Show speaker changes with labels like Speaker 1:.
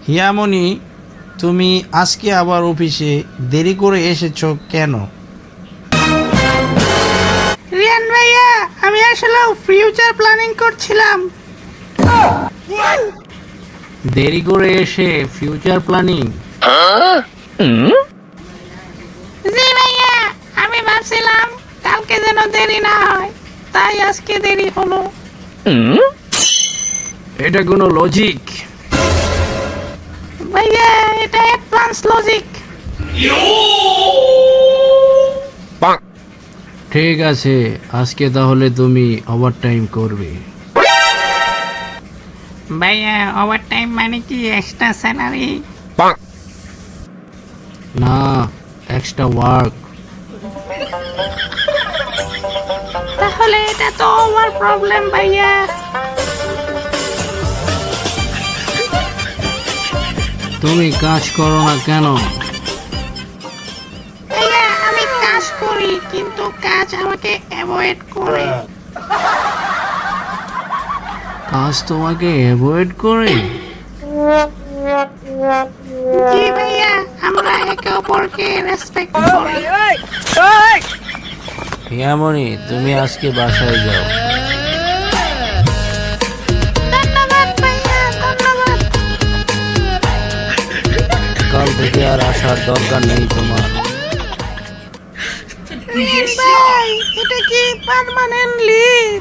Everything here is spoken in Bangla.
Speaker 1: হিয়ামণি, তুমি আজকে আবার অফিসে দেরি করে এসেছো কেন?
Speaker 2: রিয়ান ভাইয়া, আমি আসলে ফিউচার প্ল্যানিং করছিলাম।
Speaker 1: দেরি করে এসে ফিউচার প্ল্যানিং?
Speaker 2: জি ভাইয়া, আমি ভাবছিলাম কালকে যেন দেরি না হয়, তাই আজকে দেরি হলো।
Speaker 1: এটা কোনো লজিক?
Speaker 2: ভাইয়া, এটা অ্যাডভান্স লজিক।
Speaker 1: ঠিক আছে, আজকে তাহলে তুমি ওভারটাইম করবে।
Speaker 2: ভাইয়া, ওভারটাইম মানে কি এক্সট্রা স্যালারি?
Speaker 1: না, এক্সট্রা ওয়ার্ক।
Speaker 2: তাহলে এটা তো ওভার প্রবলেম ভাইয়া।
Speaker 1: তুমি কাজ করো না কেন?
Speaker 2: ভাইয়া, আমি কাজ করি কিন্তু কাজ আমাকে অ্যাভয়েড করে।
Speaker 1: কাজ তোমাকে অ্যাভয়েড করে?
Speaker 2: জি ভাইয়া, আমরা একে অপরকে রেসপেক্ট করি।
Speaker 1: হিয়ামণি, তুমি আজকে বাসায় যাও।
Speaker 2: ধন্যবাদ ভাইয়া, ধন্যবাদ।
Speaker 1: কাল থেকে আর আসার দরকার নেই তোমার।
Speaker 2: রিয়ান ভাই, এটা কি পার্মানেন্ট লিভ?